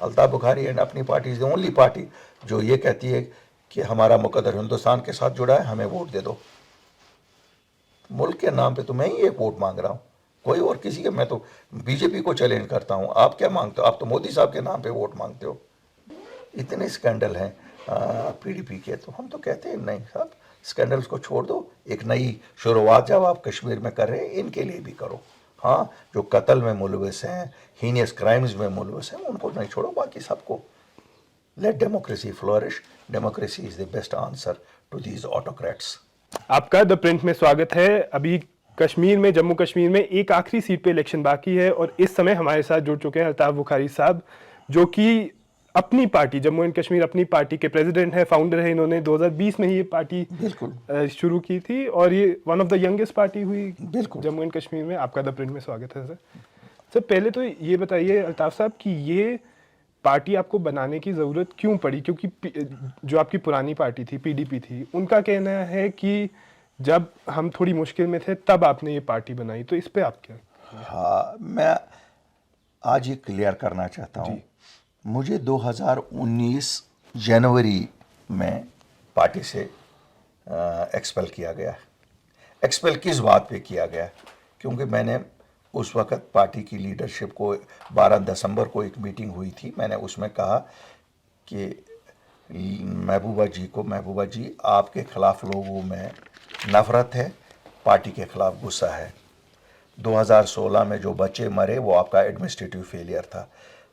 Altaf Bukhari and Apni Party is the only party जो ये कहती है कि हमारा मुकद्दर हिंदुस्तान के साथ जुड़ा है, हमें वोट दे दो। मुल्क के नाम पे तो मैं ही एक वोट मांग रहा हूँ, कोई और किसी के, मैं तो बीजेपी को चैलेंज करता हूँ। आप क्या मांगते हो? आप तो मोदी साहब के नाम पे वोट मांगते हो। इतने स्कैंडल हैं पीडीपी के, तो हम तो कहते हैं नहीं साहब, स्कैंडल्स को छोड़ दो, एक नई शुरुआत जब आप कश्मीर में कर रहे हैं इनके लिए भी करो। हाँ, जो कत्ल में मुलविस हैं, हीनियस क्राइम्स में मुलविस हैं, उनको नहीं छोड़ो, बाकी सबको। Let democracy flourish, democracy is the best answer to these autocrats. आपका द प्रिंट में स्वागत है। अभी कश्मीर में, जम्मू कश्मीर में एक आखिरी सीट पे इलेक्शन बाकी है और इस समय हमारे साथ जुड़ चुके हैं अल्ताफ बुखारी साहब, जो कि अपनी पार्टी जम्मू एंड कश्मीर अपनी पार्टी के प्रेसिडेंट हैं, फाउंडर हैं। इन्होंने 2020 में ही ये पार्टी बिल्कुल शुरू की थी और ये one of the youngest party हुई बिल्कुल जम्मू एंड कश्मीर में। आपका द प्रिंट में स्वागत है सर। सर पहले तो ये बताइए अल्ताफ साहब कि ये पार्टी आपको बनाने की ज़रूरत क्यों पड़ी? क्योंकि जो आपकी पुरानी पार्टी थी, पीडीपी थी, उनका कहना है कि जब हम थोड़ी मुश्किल में थे तब आपने ये पार्टी बनाई, तो इस पे आप क्या? हाँ, मैं आज ये क्लियर करना चाहता हूँ, मुझे 2019 जनवरी में पार्टी से एक्सपेल किया गया। एक्सपेल किस बात पे किया गया? क्योंकि मैंने उस वक़्त पार्टी की लीडरशिप को 12 दिसंबर को एक मीटिंग हुई थी, मैंने उसमें कहा कि महबूबा जी आपके ख़िलाफ़ लोगों में नफ़रत है, पार्टी के ख़िलाफ़ गुस्सा है। 2016 में जो बच्चे मरे वो आपका एडमिनिस्ट्रेटिव फेलियर था।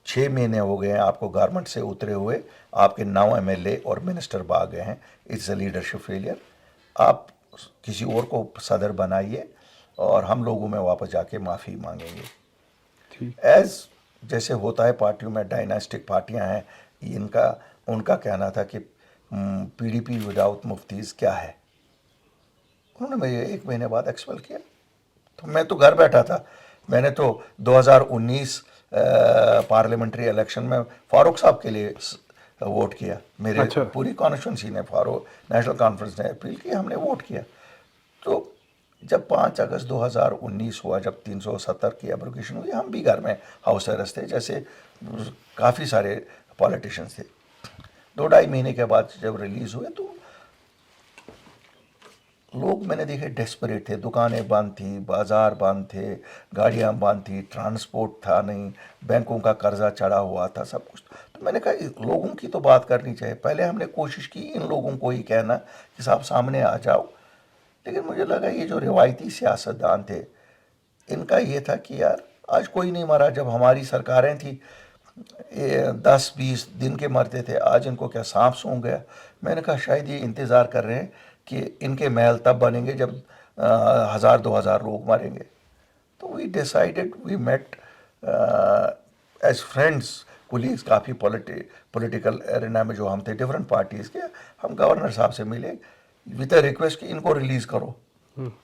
6 महीने हो गए हैं आपको गवर्नमेंट से उतरे हुए, आपके 9 एमएलए और मिनिस्टर भाग गए हैं। It's a leadership failure. आप किसी और को सदर बनाइए और हम लोगों में वापस जाके माफ़ी मांगेंगे। एज जैसे होता है पार्टियों में, डायनास्टिक पार्टियां हैं, इनका उनका कहना था कि पीडीपी विदाउट मुफ्तीज़ क्या है। उन्होंने मुझे 1 महीने बाद एक्सपेल किया। तो मैं तो घर बैठा था, मैंने तो 2019 पार्लियामेंट्री इलेक्शन में फारूक साहब के लिए वोट किया। मेरे पूरी कॉन्स्टिट्यूंसी ने, फारूक नेशनल कॉन्फ्रेंस ने अपील की, हमने वोट किया। तो जब 5 अगस्त 2019 हुआ, जब 370 की एब्रोगेशन हुई, हम भी घर में हाउस अरेस्ट थे, जैसे काफ़ी सारे पॉलिटिशियंस थे। 2-2.5 महीने के बाद जब रिलीज़ हुए तो लोग मैंने देखे डेस्परेट थे, दुकानें बंद थी, बाज़ार बंद थे, गाड़ियां बंद थी, ट्रांसपोर्ट था नहीं, बैंकों का कर्जा चढ़ा हुआ था, सब कुछ। तो मैंने कहा लोगों की तो बात करनी चाहिए। पहले हमने कोशिश की इन लोगों को ही कहना कि साहब सामने आ जाओ, लेकिन मुझे लगा ये जो रिवायती सियासतदान थे, इनका ये था कि यार आज कोई नहीं मरा, जब हमारी सरकारें थी 10-20 दिन के मरते थे, आज इनको क्या सांप सूंघ गया। मैंने कहा शायद ये इंतज़ार कर रहे हैं कि इनके महल तब बनेंगे जब 1000-2000 लोग मरेंगे। तो we decided, we met as friends, colleagues, काफ़ी पॉलिटिकल एरिना में जो हम थे डिफरेंट पार्टीज़ के, हम गवर्नर साहब से मिले विद अ रिक्वेस्ट कि इनको रिलीज़ करो,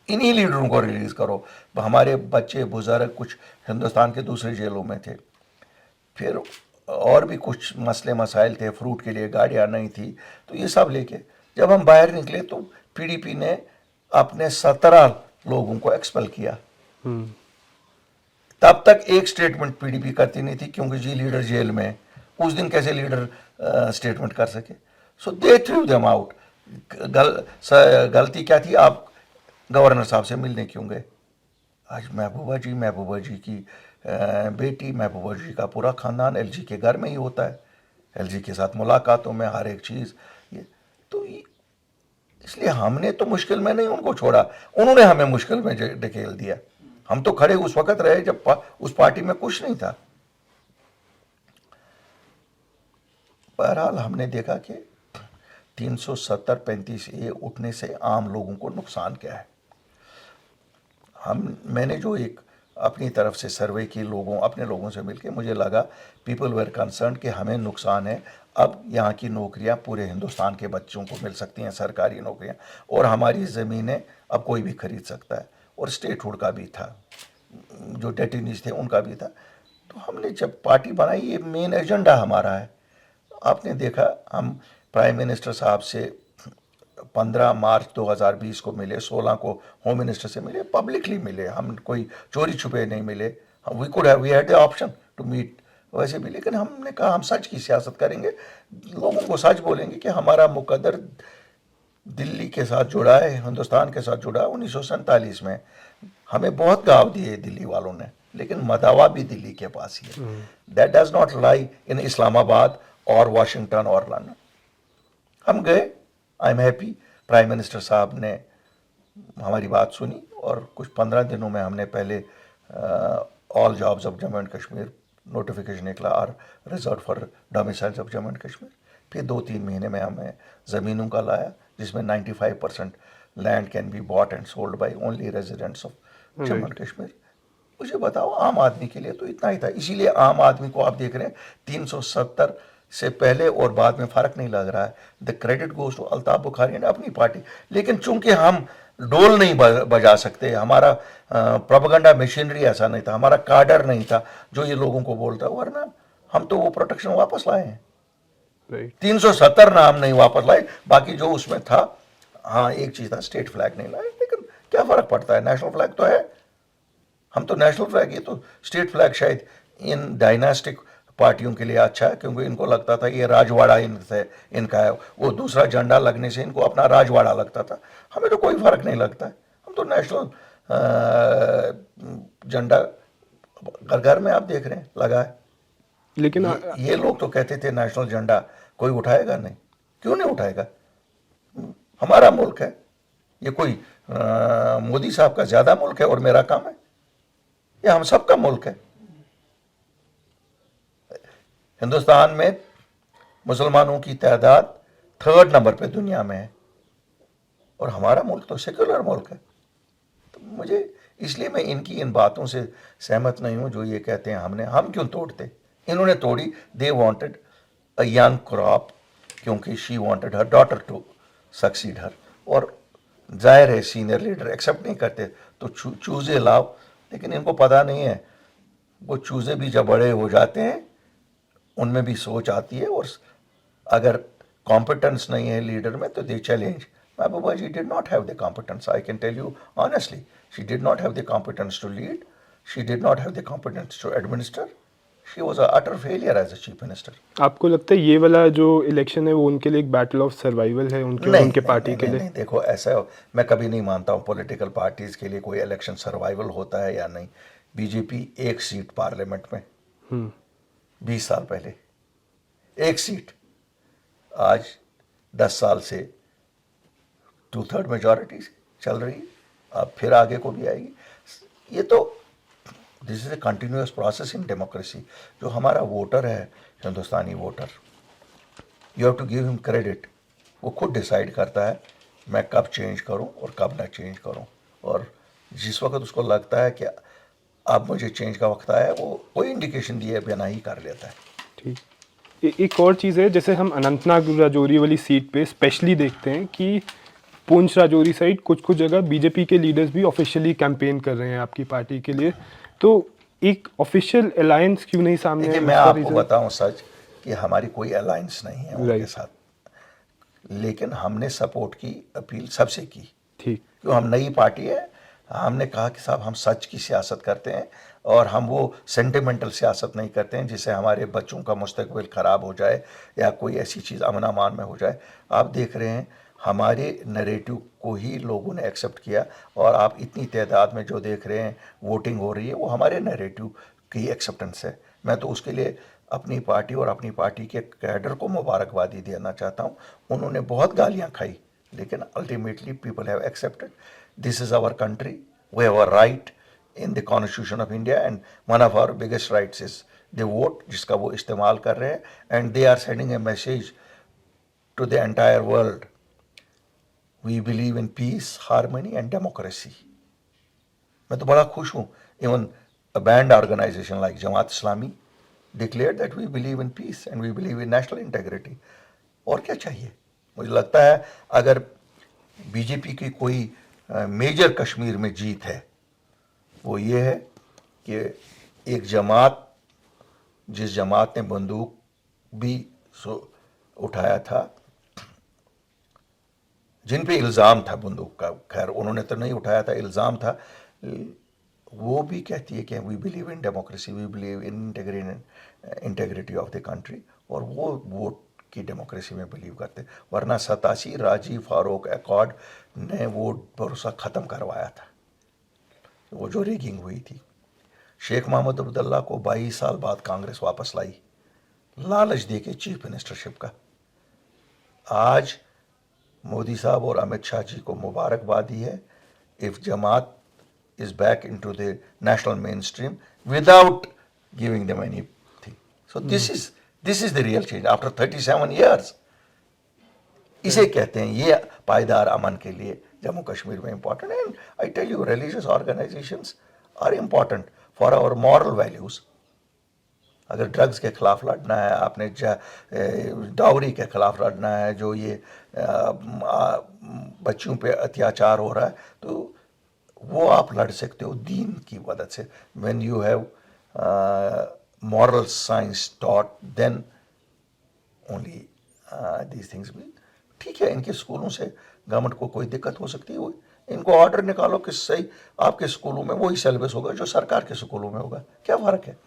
इन्हीं लीडरों को रिलीज़ करो। हमारे बच्चे बुजुर्ग कुछ हिंदुस्तान के दूसरे जेलों में थे, फिर और भी कुछ मसले मसाइल थे, फ्रूट के लिए गाड़ियाँ नहीं थी, तो ये सब लेके जब हम बाहर निकले तो पीडीपी ने अपने 17 लोगों को एक्सपेल किया। तब तक एक स्टेटमेंट पीडीपी करती नहीं थी, क्योंकि जी लीडर जेल में, उस दिन कैसे लीडर स्टेटमेंट कर सके। सो दे थ्रू देम आउट। गलती क्या थी? आप गवर्नर साहब से मिलने क्यों गए? आज महबूबा जी की बेटी, महबूबा जी का पूरा ख़ानदान एलजी के घर में ही होता है, एलजी के साथ मुलाकातों में हर एक चीज़ ये। तो इसलिए हमने तो मुश्किल में नहीं उनको छोड़ा, उन्होंने हमें मुश्किल में ढकेल दिया। हम तो खड़े उस वक़्त रहे जब उस पार्टी में कुछ नहीं था। बहरहाल हमने देखा कि 370-35 उठने से आम लोगों को नुकसान क्या है। मैंने जो एक अपनी तरफ से सर्वे की, अपने लोगों से मिलके मुझे लगा पीपल वेर कंसर्न कि हमें नुकसान है। अब यहाँ की नौकरियाँ पूरे हिंदुस्तान के बच्चों को मिल सकती हैं, सरकारी नौकरियाँ, और हमारी ज़मीनें अब कोई भी खरीद सकता है, और स्टेटहुड का भी था, जो डेटिनीज थे उनका भी था। तो हमने जब पार्टी बनाई, ये मेन एजेंडा हमारा है। आपने देखा हम प्राइम मिनिस्टर साहब से 15 मार्च 2020 को मिले, 16 को होम मिनिस्टर से मिले, पब्लिकली मिले, हम कोई चोरी छुपे नहीं मिले। We had the option to meet वैसे भी, लेकिन हमने कहा हम सच की सियासत करेंगे, लोगों को सच बोलेंगे कि हमारा मुकद्दर दिल्ली के साथ जुड़ा है, हिंदुस्तान के साथ जुड़ा है 1947 में। हमें बहुत गाँव दिए दिल्ली वालों ने, लेकिन मदावा भी दिल्ली के पास ही है। दैट डज नॉट लाई इन इस्लामाबाद और वाशिंगटन और लंदन। हम गए, I am happy, prime minister साहब ने हमारी बात सुनी और कुछ 15 दिनों में हमने पहले all jobs of Jammu and Kashmir notification निकला और reserve for domiciles of Jammu and Kashmir. फिर 2-3 महीने में हमें ज़मीनों का लाया, जिसमें 95% land can be bought and sold by only residents of Jammu and Kashmir. मुझे बताओ, आम आदमी के लिए तो इतना ही था। इसीलिए आम आदमी को आप देख रहे हैं 370 से पहले और बाद में फ़र्क नहीं लग रहा है। The credit goes to Altaf Bukhari and Apni party. लेकिन चूंकि हम डोल नहीं बजा सकते, हमारा प्रोपेगेंडा मशीनरी ऐसा नहीं था, हमारा काडर नहीं था जो ये लोगों को बोलता, वरना हम तो वो प्रोटेक्शन वापस लाए हैं। 370 नाम नहीं वापस लाए, बाकी जो उसमें था, हाँ एक चीज़ था, स्टेट फ्लैग नहीं लाए, लेकिन क्या फ़र्क पड़ता है, नेशनल फ्लैग तो है। हम तो नेशनल फ्लैग, ये तो स्टेट फ्लैग शायद इन डायनास्टिक पार्टियों के लिए अच्छा है, क्योंकि इनको लगता था ये राजवाड़ा इनका है, वो दूसरा झंडा लगने से इनको अपना राजवाड़ा लगता था। हमें तो कोई फर्क नहीं लगता है, हम तो नेशनल झंडा घर घर में आप देख रहे हैं लगा है। लेकिन ये लोग तो कहते थे नेशनल झंडा कोई उठाएगा नहीं। क्यों नहीं उठाएगा? हमारा मुल्क है, ये कोई मोदी साहब का ज्यादा मुल्क है और मेरा कम है? ये हम सबका मुल्क है। हिंदुस्तान में मुसलमानों की तादाद 3rd नंबर पे दुनिया में है और हमारा मुल्क तो सेक्युलर मुल्क है। तो मुझे इसलिए मैं इनकी इन बातों से सहमत नहीं हूं जो ये कहते हैं हम क्यों तोड़ते। इन्होंने तोड़ी, they wanted a young crop, क्योंकि she wanted her daughter to succeed her. और जाहिर है सीनियर लीडर एक्सेप्ट नहीं करते तो चूजे लाओ, लेकिन इनको पता नहीं है वो चूजे भी जब बड़े हो जाते हैं उनमें भी सोच आती है, और अगर कॉम्पिटेंस नहीं है लीडर में तो they challenge. Mehbooba ji did not have the competence, I can tell you honestly, she did not have the competence to lead, she did not have the competence to administer, she was a utter failure as a chief minister. आपको लगता है ये वाला जो election है वो उनके लिए एक बैटल ऑफ सर्वाइवल है, उनके पार्टी के लिए? नहीं, देखो ऐसा मैं कभी नहीं मानता हूँ पॉलिटिकल पार्टीज के लिए कोई इलेक्शन सर्वाइवल होता है या नहीं। बीजेपी 1 सीट पार्लियामेंट में 20 साल पहले 1 सीट, आज 10 साल से 2/3 मेजॉरिटी चल रही है, अब फिर आगे को भी आएगी। ये तो this is a continuous process in democracy. जो हमारा वोटर है, Hindustani voter, you have to give him credit. वो खुद डिसाइड करता है मैं कब चेंज करूं और कब ना चेंज करूं, और जिस वक्त उसको लगता है कि अब मुझे चेंज का वक्त आया, वो कोई इंडिकेशन दिए बिना ही कर लेता है। ठीक। एक और चीज़ है, जैसे हम अनंतनाग राजौरी वाली सीट पे स्पेशली देखते हैं कि पुंछ राजौरी साइड कुछ जगह बीजेपी के लीडर्स भी ऑफिशियली कैंपेन कर रहे हैं आपकी पार्टी के लिए, तो एक ऑफिशियल अलायंस क्यों नहीं सामने देखिए, मैं आपको बताऊं सच कि हमारी कोई अलायंस नहीं है उनके साथ, लेकिन हमने सपोर्ट की अपील सबसे की। ठीक, क्यों? हम नई पार्टी है, हमने कहा कि साहब हम सच की सियासत करते हैं और हम वो सेंटिमेंटल सियासत नहीं करते हैं जिससे हमारे बच्चों का मुस्तकबिल ख़राब हो जाए या कोई ऐसी चीज़ अमन अमान में हो जाए। आप देख रहे हैं हमारे नैरेटिव को ही लोगों ने एक्सेप्ट किया, और आप इतनी तादाद में जो देख रहे हैं वोटिंग हो रही है वो हमारे नैरेटिव की एक्सेप्टेंस है। मैं तो उसके लिए अपनी पार्टी और अपनी पार्टी के कैडर को मुबारकबादी देना चाहता हूँ। उन्होंने बहुत गालियाँ खाई, लेकिन ultimately people have accepted this is our country, we have a right in the constitution of India, and one of our biggest rights is the vote, जिसका वो इस्तेमाल कर रहे हैं, and they are sending a message to the entire world, we believe in peace, harmony and democracy. मैं तो बड़ा खुश हूँ। Even a banned organization like Jamaat Islami declared that we believe in peace and we believe in national integrity. और क्या चाहिए? मुझे लगता है अगर बीजेपी की कोई मेजर कश्मीर में जीत है वो ये है कि एक जमात, जिस जमात ने बंदूक भी उठाया था, जिन पे इल्ज़ाम था बंदूक का, खैर उन्होंने तो नहीं उठाया था, इल्ज़ाम था, वो भी कहती है कि we believe in democracy, we believe in integrity of the country, और वो वोट की डेमोक्रेसी में बिलीव करते। वरना 87 राजी फारूक अकॉर्ड ने वो भरोसा ख़त्म करवाया था, वो जो रिगिंग हुई थी। शेख मोहम्मद अब्दुल्ला को 22 साल बाद कांग्रेस वापस लाई, लालच दे के चीफ मिनिस्टरशिप का। आज मोदी साहब और अमित शाह जी को मुबारकबादी है if Jamaat is back into the national mainstream without giving them anything. So this is the real change after 37 years. इसे कहते हैं, ये पायदार अमन के लिए जम्मू कश्मीर में इम्पोर्टेंट है। I tell you, religious organisations are important for our moral values. अगर drugs के खिलाफ लड़ना है, आपने डाउरी के खिलाफ लड़ना है, जो ये बच्चियों पे अत्याचार हो रहा है, तो वो आप लड़ सकते हो दीन की मदद से। When you have moral science taught, then only these things भी। ठीक है, इनके स्कूलों से गवर्नमेंट को कोई दिक्कत हो सकती है, इनको ऑर्डर निकालो कि सही आपके स्कूलों में वही सिलेबस होगा जो सरकार के स्कूलों में होगा, क्या फ़र्क है?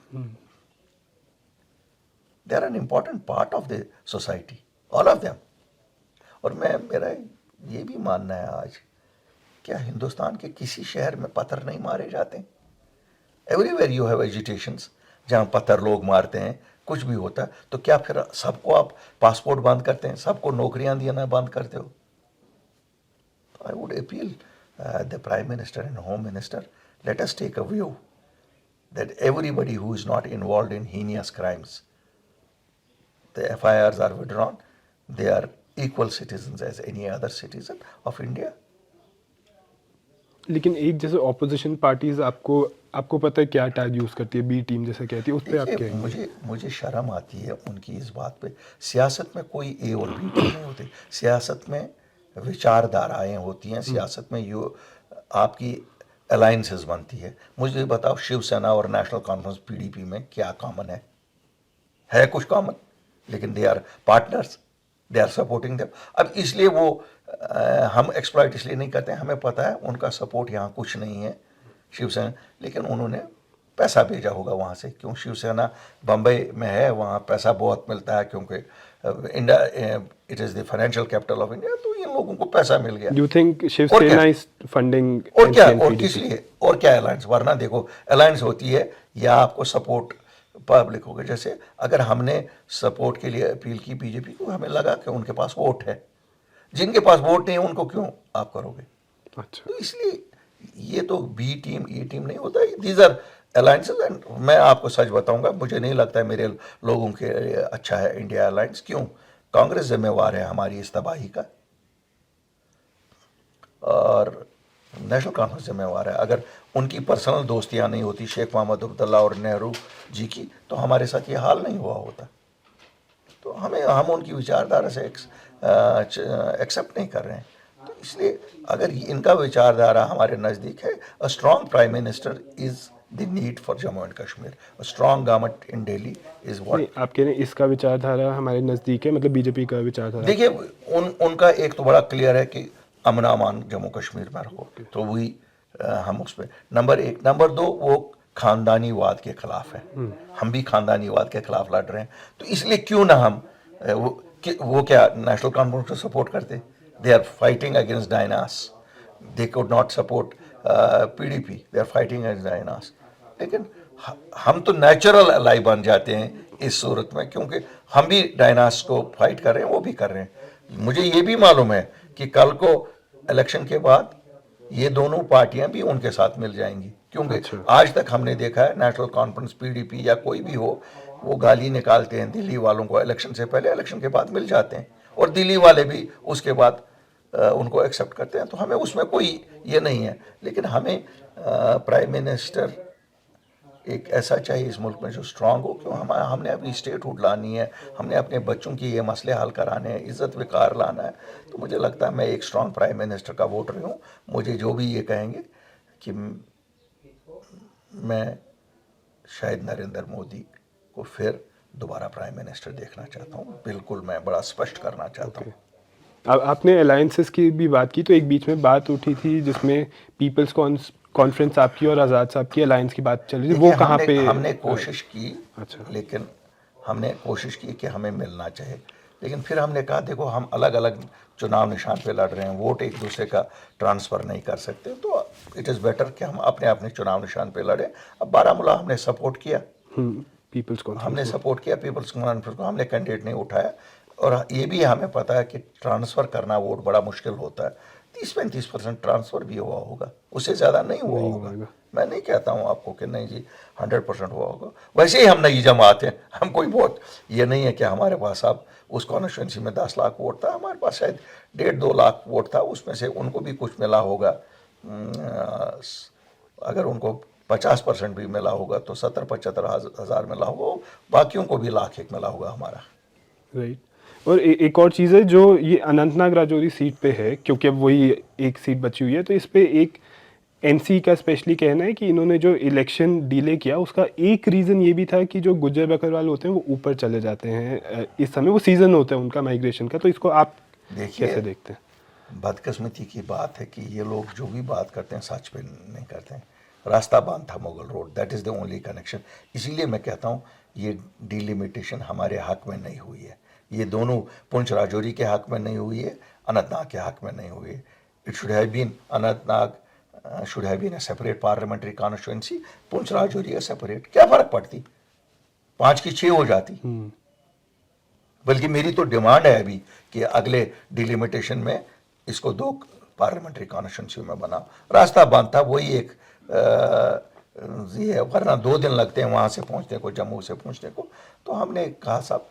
They are an important part of the society, all of them. और मेरा ये भी मानना है, आज क्या हिंदुस्तान के किसी शहर में पत्थर नहीं मारे जाते? एवरीवेयर यू हैव एजिटेशंस जहाँ पत्थर लोग मारते हैं, कुछ भी होता है, तो क्या फिर सबको आप पासपोर्ट बंद करते हैं, सबको नौकरियां देना बंद करते हो? I would appeal the prime minister and home minister, let us take a view that everybody who is not involved in heinous crimes, the FIRs are withdrawn, they are equal citizen as any other citizen of India. लेकिन एक जैसे opposition parties आपको पता है क्या tag use करती है, B team जैसे कहती है, उस पे आप क्या? मुझे शर्म आती है उनकी इस बात पे। सियासत में कोई ए और बी टीम नहीं होती, सियासत में विचारधाराएं होती हैं, सियासत में आपकी अलायंसेस बनती है। मुझे बताओ, शिवसेना और नेशनल कॉन्फ्रेंस PDP में क्या कॉमन है कुछ कॉमन, लेकिन they are partners, they are supporting them. अब इसलिए वो हम एक्सप्लॉइट इसलिए नहीं करते हैं, हमें पता है उनका सपोर्ट यहाँ कुछ नहीं है शिवसेना, लेकिन उन्होंने पैसा भेजा होगा वहाँ से। क्यों? शिवसेना बम्बई में है, वहाँ पैसा बहुत मिलता है, क्योंकि India it is the financial capital of India, तो इन लोगों को पैसा मिल गया। You think Shiv Sena is funding? और क्या, और किस लिए, और क्या अलायंस? वरना देखो, अलायंस होती है या आपको सपोर्ट पब्लिक होगा। जैसे अगर हमने सपोर्ट के लिए अपील की बीजेपी को, हमें लगा कि उनके पास वोट है, जिनके पास वोट नहीं है उनको क्यों आप करोगे? अच्छा, तो इसलिए ये तो बी टीम ए टीम नहीं होता, दीज आर अलायंसेस। एंड मैं आपको सच बताऊंगा, मुझे नहीं लगता है मेरे लोगों के लिए अच्छा है इंडिया अलायंस। क्यों? कांग्रेस जिम्मेवार है हमारी इस तबाही का, और नेशनल कॉन्फ्रेंस जिम्मेवार है। अगर उनकी पर्सनल दोस्तियां नहीं होती शेख मोहम्मद अब्दुल्ला और नेहरू जी की, तो हमारे साथ ये हाल नहीं हुआ होता। तो हम उनकी विचारधारा से एक्सेप्ट नहीं कर रहे हैं। तो इसलिए अगर इनका विचारधारा हमारे नज़दीक है, a strong prime minister is the need for Jammu and Kashmir, a strong government in Delhi is what. आप कह रहे हैं इसका विचारधारा हमारे नज़दीक है, मतलब बीजेपी का विचारधारा? देखिए, उनका एक तो बड़ा क्लियर है कि अमन अमान जम्मू कश्मीर में रखो, तो वही हम उस पर नंबर 1। नंबर 2, वो खानदानीवाद के खिलाफ है, हम भी खानदानीवाद के खिलाफ लड़ रहे हैं। तो इसलिए क्यों ना हम वो क्या नेशनल कॉन्फ्रेंस को सपोर्ट करते? They are fighting against dynasts, they could not support PDP, they are fighting against dynasts. लेकिन हम तो नेचुरल अलाई बन जाते हैं इस सूरत में, क्योंकि हम भी डायनास को फाइट कर रहे हैं, वो भी कर रहे हैं। मुझे ये भी मालूम है कि कल को इलेक्शन के बाद ये दोनों पार्टियां भी उनके साथ मिल जाएंगी, क्योंकि आज तक हमने देखा है नेशनल कॉन्फ्रेंस PDP या कोई भी हो, वो गाली निकालते हैं दिल्ली वालों को इलेक्शन से पहले, इलेक्शन के बाद मिल जाते हैं, और दिल्ली वाले भी उसके बाद उनको एक्सेप्ट करते हैं। तो हमें उसमें कोई ये नहीं है, लेकिन हमें प्राइम मिनिस्टर एक ऐसा चाहिए इस मुल्क में जो स्ट्रांग हो। क्यों? हमने अपनी स्टेटहुड लानी है, हमने अपने बच्चों की ये मसले हल कराने हैं, इज़्ज़त विकार लाना है। तो मुझे लगता है मैं एक स्ट्रांग प्राइम मिनिस्टर का वोटर हूँ। मुझे जो भी ये कहेंगे कि मैं शायद नरेंद्र मोदी को फिर दोबारा प्राइम मिनिस्टर देखना चाहता हूँ, बिल्कुल मैं बड़ा स्पष्ट करना चाहता हूँ। अब आपने अलायंसेस की भी बात की, तो एक बीच में बात उठी थी जिसमें पीपल्स कॉन्फ्रेंस आपकी और आज़ाद साहब की अलायंस की बात चल रही थी, वो कहाँ पे? हमने कोशिश की, अच्छा, लेकिन हमने कोशिश की कि हमें मिलना चाहिए, लेकिन फिर हमने कहा देखो हम अलग अलग चुनाव निशान पे लड़ रहे हैं, वोट एक दूसरे का ट्रांसफ़र नहीं कर सकते, तो इट इज़ बेटर कि हम अपने अपने चुनाव निशान पे लड़ें। अब बारामूला हमने सपोर्ट किया, पीपल्स हमने कॉन्फ्रेंस सपोर्ट किया पीपल्स कॉन्फ्रेंस को, हमने कैंडिडेट नहीं उठाया। और ये भी हमें पता है कि ट्रांसफ़र करना वोट बड़ा मुश्किल होता है। 30-35% ट्रांसफ़र भी हुआ होगा, उससे ज़्यादा नहीं हुआ होगा। मैं नहीं कहता हूँ आपको कि नहीं जी 100% हुआ होगा। वैसे ही हम नई जमात हैं, हम कोई वोट ये नहीं है कि हमारे पास अब उस कॉन्स्टिट्यूंसी में 10 लाख वोट था, हमारे पास शायद 1.5-2 लाख वोट था, उसमें से उनको भी कुछ मिला होगा। अगर उनको 50% भी मिला होगा तो 70-75 हज़ार मिला होगा, बाकियों को भी लाख एक मिला होगा हमारा। राइट। और एक और चीज़ है, जो ये अनंतनाग राजौरी सीट पे है, क्योंकि अब वही एक सीट बची हुई है, तो इस पे एक एनसी का स्पेशली कहना है कि इन्होंने जो इलेक्शन डिले किया उसका एक रीज़न ये भी था कि जो गुज्जर बकरवाल होते हैं वो ऊपर चले जाते हैं इस समय, वो सीज़न होता है उनका माइग्रेशन का, तो इसको आप कैसे देखते हैं? बदकिस्मती की बात है कि ये लोग जो भी बात करते हैं सच पे नहीं करते हैं। रास्ता बांध था Mughal road, that is the only connection. इसीलिए मैं कहता हूँ ये डिलिमिटेशन हमारे हक में नहीं हुई है। ये दोनों पुंछ राजौरी के हक में नहीं हुई है, अनंतनाग के हक में नहीं हुई है। It should have been Anantnag should have been a separate parliamentary constituency, Poonch Rajouri है सेपरेट, क्या फ़र्क पड़ती, 5 की 6 हो जाती। बल्कि मेरी तो डिमांड है अभी कि अगले डिलिमिटेशन में इसको 2 पार्लियामेंट्री कॉन्स्टिट्यूंसी में बनाओ। रास्ता बंद था, वही एक ये, वरना 2 दिन लगते हैं वहाँ से पहुँचने को, जम्मू से पहुँचने को। तो हमने कहा साहब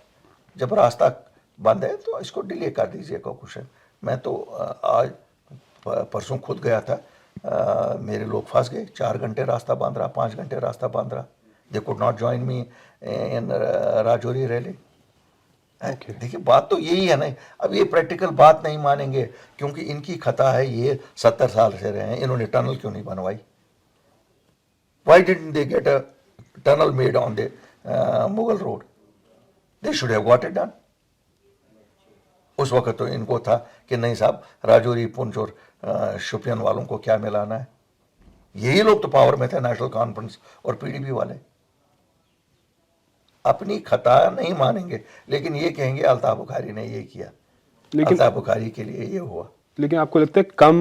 जब रास्ता बंद है तो इसको डिले कर दीजिएगा कुछ। मैं तो आज परसों खुद गया था, मेरे लोग फंस गए, 4 घंटे रास्ता बंद रहा, 5 घंटे रास्ता बंद रहा। दे could not join me in Rajouri rally. देखिए बात तो यही है ना। अब ये प्रैक्टिकल बात नहीं मानेंगे क्योंकि इनकी खता है, ये 70 साल से रहे हैं, इन्होंने टनल क्यों नहीं बनवाई? Why didn't they get a tunnel made on the Mughal road? They should have got it done. उस वक्त तो इनको था कि नहीं साहब राजौरी, पुंछ और शोपियान वालों को क्या मिलाना है। यही लोग तो पावर में थे, नेशनल कॉन्फ्रेंस और पीडीपी वाले। अपनी खता नहीं मानेंगे, लेकिन ये कहेंगे अल्ताफ बुखारी ने ये किया, अल्ताफ बुखारी के लिए ये हुआ। लेकिन आपको लगता है कम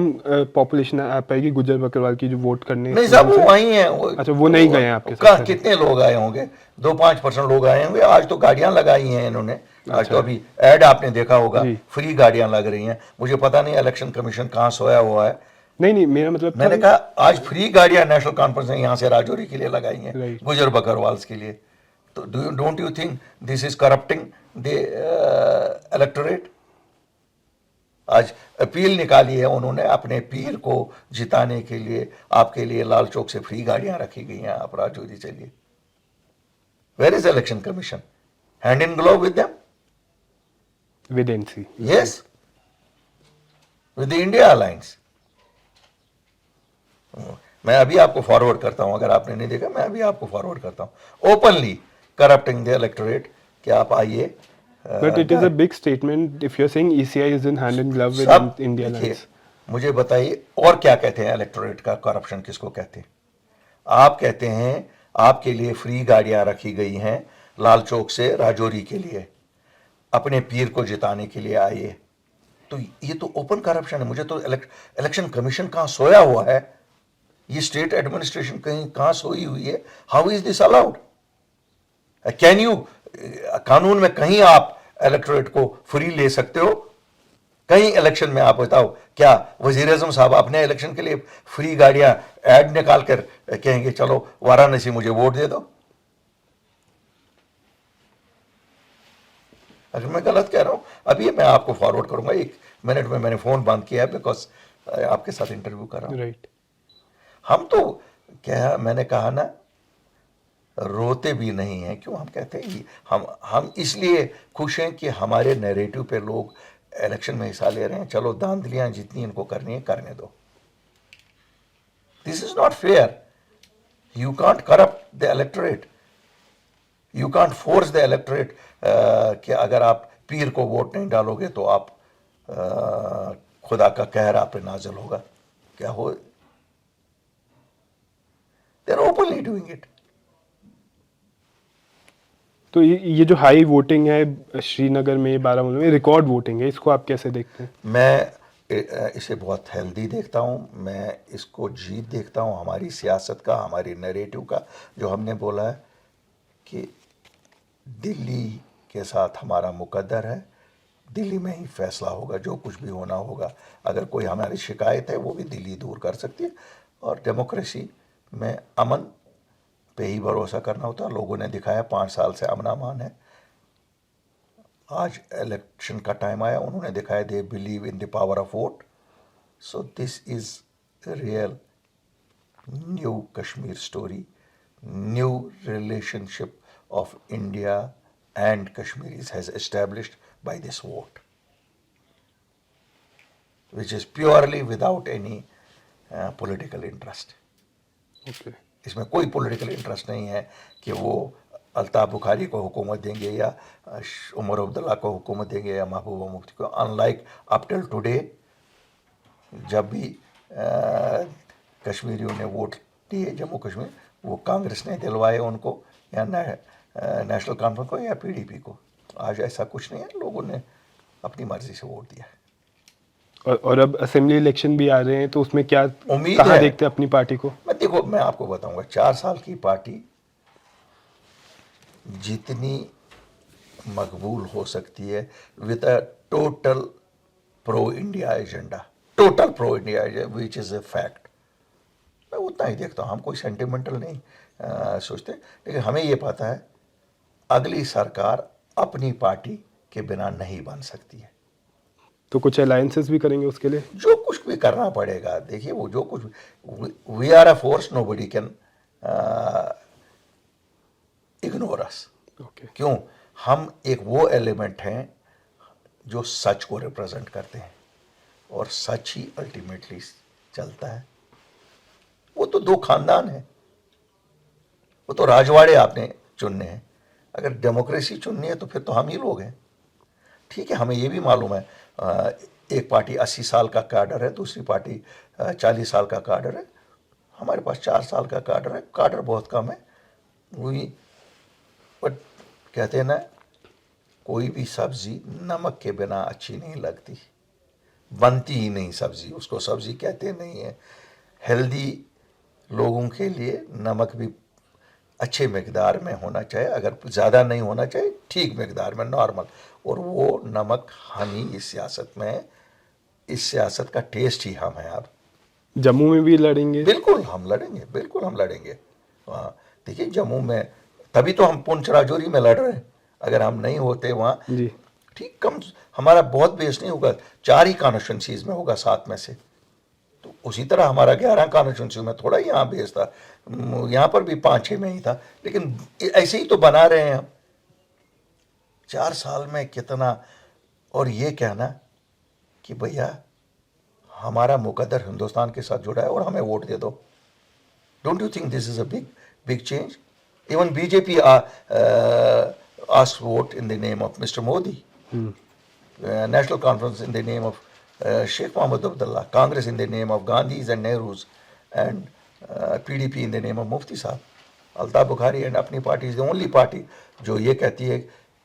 पॉपुलेशन आ पाएगी गुज्जर बकरवाल की जो वोट करने? नहीं साहब वो वहीं हैं। अच्छा, वो नहीं गए हैं आपके साथ? कितने लोग आए होंगे? 2-5% लोग आए होंगे। आज तो गाड़ियां लगाई हैं इन्होंने। आज तो अभी ऐड आपने देखा होगा, फ्री गाड़ियां लग रही हैं। मुझे पता नहीं इलेक्शन कमीशन कहाँ सोया हुआ है। नहीं, मेरा मतलब मैंने कहा आज फ्री गाड़ियां नेशनल कॉन्फ्रेंस ने यहाँ से राजौरी के लिए लगाई हैं, गुज्जर बकरवाल्स के लिए। तो don't you think this is corrupting the electorate? आज अपील निकाली है उन्होंने अपने पीर को जिताने के लिए, आपके लिए लाल चौक से फ्री गाड़ियां रखी गई हैं, आप राजौरी चलिए। Where is election commission? Hand in glove with them, with NC, yes, with the India alliance. मैं अभी आपको फॉरवर्ड करता हूं, अगर आपने नहीं देखा मैं अभी आपको फॉरवर्ड करता हूं। ओपनली करप्टिंग द इलेक्टोरेट कि आप आइए। But it is a big statement if you're saying ECI is in hand in glove with India Alliance. मुझे बताइए और क्या कहते हैं इलेक्टोरेट का करप्शन किसको कहते हैं? आप कहते हैं आपके लिए फ्री गाड़ियां रखी गई हैं लाल चौक से राजौरी के लिए, अपने पीर को जिताने के लिए आइए। तो ये तो ओपन करप्शन है। मुझे तो इलेक्शन कमीशन कहाँ सोया हुआ है? ये स्टेट एडमिनिस्ट्रेशन कहीं कहाँ सोई हुई है? How is this allowed? Can you, कानून में कहीं आप इलेक्टोरेट को फ्री ले सकते हो? कहीं इलेक्शन में आप बताओ, क्या वजीर आजम साहब अपने इलेक्शन के लिए फ्री गाड़ियां ऐड निकाल कर कहेंगे चलो वाराणसी मुझे वोट दे दो? अगर मैं गलत कह रहा हूं, अभी मैं आपको फॉरवर्ड करूंगा। 1 मिनट में मैंने फोन बंद किया है बिकॉज आपके साथ इंटरव्यू कर रहा हूं। राइट। हम तो क्या, मैंने कहा ना, रोते भी नहीं हैं। क्यों? हम कहते हैं हम इसलिए खुश हैं कि हमारे नैरेटिव पे लोग इलेक्शन में हिस्सा ले रहे हैं। चलो धांधलियां जितनी इनको करनी है करने दो। This is not fair. You can't corrupt the electorate, you can't force the electorate कि अगर आप पीर को वोट नहीं डालोगे तो आप खुदा का कहर आप पे नाजिल होगा। क्या हो? They are openly doing it. तो ये जो हाई वोटिंग है श्रीनगर में, बारामूला में, रिकॉर्ड वोटिंग है, इसको आप कैसे देखते हैं? मैं इसे बहुत हेल्दी देखता हूँ, मैं इसको जीत देखता हूँ हमारी सियासत का, हमारी नैरेटिव का। जो हमने बोला है कि दिल्ली के साथ हमारा मुकद्दर है, दिल्ली में ही फैसला होगा, जो कुछ भी होना होगा। अगर कोई हमारी शिकायत है वो भी दिल्ली दूर कर सकती है। और डेमोक्रेसी में अमन पे ही भरोसा करना होता है। लोगों ने दिखाया 5 साल से अमन अमान है। आज इलेक्शन का टाइम आया, उन्होंने दिखाया they believe in the power of vote. So this is real new Kashmir story, new relationship of India and Kashmiris has established by this vote, which is purely without any political interest. Okay. इसमें कोई political interest नहीं है कि वो अल्ताफ बुखारी को हुकूमत देंगे या उमर अब्दुल्ला को हुकूमत देंगे या महबूबा मुफ्ती को। अनलाइक अप टिल टुडे, जब भी कश्मीरियों ने वोट दिए जम्मू कश्मीर, वो कांग्रेस ने दिलवाए उनको या नेशनल कॉन्फ्रेंस को या पीडीपी को। आज ऐसा कुछ नहीं है, लोगों ने अपनी मर्जी से वोट दिया है। और अब असेंबली इलेक्शन भी आ रहे हैं, तो उसमें क्या उम्मीद कहाँ है, देखते हैं अपनी पार्टी को? देखो मैं आपको बताऊंगा, 4 साल की पार्टी जितनी मकबूल हो सकती है with a total pro India agenda, total pro India agenda which is a fact, मैं उतना ही देखता हूँ। हम कोई सेंटिमेंटल नहीं सोचते, लेकिन हमें ये पता है अगली सरकार अपनी पार्टी के बिना नहीं बन सकती है। तो कुछ अलायंसेस भी करेंगे उसके लिए? जो कुछ भी करना पड़ेगा, देखिए वो जो कुछ, we are a force, nobody can ignore us. Okay. क्यों? हम एक वो एलिमेंट हैं जो सच को रिप्रेजेंट करते हैं, और सच ही अल्टीमेटली चलता है। वो तो 2 खानदान है, वो तो राजवाड़े आपने चुनने हैं। अगर डेमोक्रेसी चुननी है तो फिर तो हम ही लोग हैं। ठीक है, हमें ये भी मालूम है एक पार्टी 80 साल का काडर है, दूसरी पार्टी 40 साल का काडर है। हमारे पास 4 साल का काडर है, काडर बहुत कम है। वही बट कहते हैं ना, कोई भी सब्जी नमक के बिना अच्छी नहीं लगती, बनती ही नहीं सब्जी, उसको सब्जी कहते नहीं है। हेल्दी लोगों के लिए नमक भी अच्छे मकदार में होना चाहिए, अगर ज़्यादा नहीं होना चाहिए, ठीक मकदार में, नॉर्मल। और वो नमक हम ही इस सियासत में, इस सियासत का टेस्ट ही हम हैं। अब जम्मू में भी लड़ेंगे? बिल्कुल हम लड़ेंगे, बिल्कुल हम लड़ेंगे। वहाँ देखिए जम्मू में, तभी तो हम पुंछ राजौरी में लड़ रहे हैं। अगर हम नहीं होते वहाँ, जी। ठीक, कम हमारा बहुत बेस नहीं होगा, 4 ही कॉन्स्टिट्यूंसीज में होगा 7 में से। तो उसी तरह हमारा 11 कॉन्स्टिट्यूंसी में थोड़ा ही यहाँ बेस था, यहाँ पर भी 5-6 में ही था, लेकिन ऐसे ही तो बना रहे हैं हम 4 साल में कितना। और ये कहना कि भैया हमारा मुकद्दर हिंदुस्तान के साथ जुड़ा है और हमें वोट दे दो, don't you think this is a big change? Even BJP asked vote in the name of Mr. Modi, National Conference in the name of Sheikh Mohammed Abdullah, Congress in the name of Gandhis and Nehrus, and PDP in the name of Mufti Saab. Altaf Bukhari and Apni Party is the only party जो ये कहती है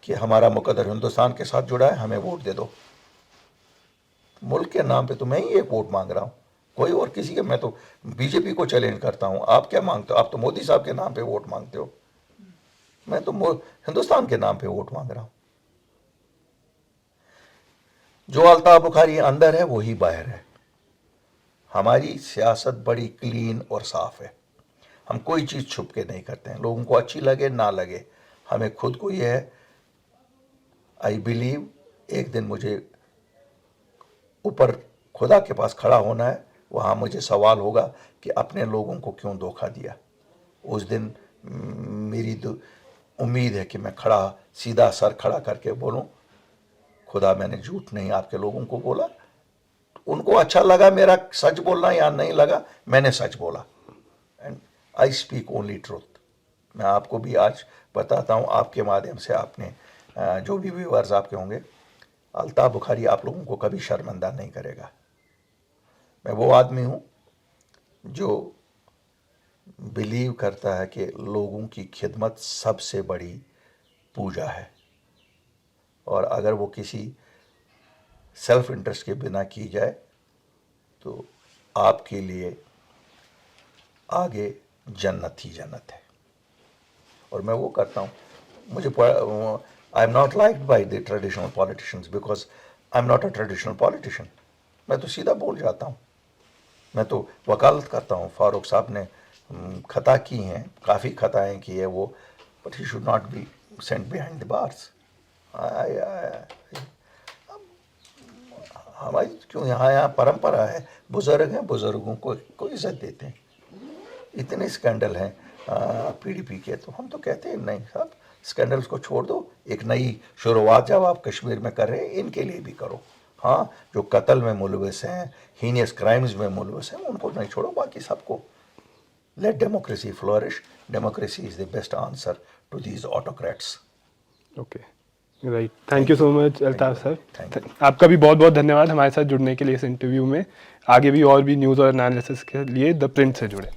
कि हमारा मुकद्दर हिंदुस्तान के साथ जुड़ा है, हमें वोट दे दो। मुल्क के नाम पे तो मैं ही एक वोट मांग रहा हूँ, कोई और किसी के, मैं तो बीजेपी को चैलेंज करता हूँ। आप क्या मांगते हो? आप तो मोदी साहब के नाम पे वोट मांगते हो, मैं तो हिंदुस्तान के नाम पे वोट मांग रहा हूँ। जो अल्ताफ बुखारी अंदर है वही बाहर है। हमारी सियासत बड़ी क्लीन और साफ है, हम कोई चीज़ छुप के नहीं करते हैं, लोगों को अच्छी लगे ना लगे। हमें खुद को ये है, आई बिलीव एक दिन मुझे ऊपर खुदा के पास खड़ा होना है, वहाँ मुझे सवाल होगा कि अपने लोगों को क्यों धोखा दिया। उस दिन मेरी उम्मीद है कि मैं खड़ा, सीधा सर खड़ा करके बोलूं, खुदा मैंने झूठ नहीं आपके लोगों को बोला। उनको अच्छा लगा मेरा सच बोलना या नहीं लगा, मैंने सच बोला, and I speak only truth. मैं आपको भी आज बताता हूँ आपके माध्यम से, आपने जो भी व्यूअर्स आपके होंगे, अल्ताफ बुखारी आप लोगों को कभी शर्मिंदा नहीं करेगा। मैं वो आदमी हूँ जो बिलीव करता है कि लोगों की खिदमत सबसे बड़ी पूजा है, और अगर वो किसी सेल्फ इंटरेस्ट के बिना की जाए तो आपके लिए आगे जन्नत ही जन्नत है। और मैं वो करता हूँ। मुझे I am not liked by the traditional politicians because I am not a traditional politician. मैं तो सीधा बोल जाता हूँ, मैं तो वकालत करता हूँ। फारूक साहब ने खता की हैं, काफ़ी खताएँ की है वो, but he should not be sent behind the bars. हमारी क्यों यहाँ परंपरा है, बुज़ुर्ग हैं, बुज़ुर्गों को इज़्ज़त देते हैं। इतने स्कैंडल हैं पीडीपी के, तो हम तो कहते हैं नहीं साहब, स्कैंडल्स को छोड़ दो, एक नई शुरुआत जब आप कश्मीर में कर रहे हैं इनके लिए भी करो। हाँ, जो कत्ल में मुलविस हैं, हीनियस क्राइम्स में मुलविस हैं, उनको नहीं छोड़ो, बाकी सबको। Let democracy flourish. Democracy is the best answer to these autocrats. Okay, right. Thank you so much Altaf Thank saab. आपका भी बहुत बहुत धन्यवाद हमारे साथ जुड़ने के लिए इस इंटरव्यू में। आगे भी और भी न्यूज़ और एनालिसिस के लिए द प्रिंट से जुड़े।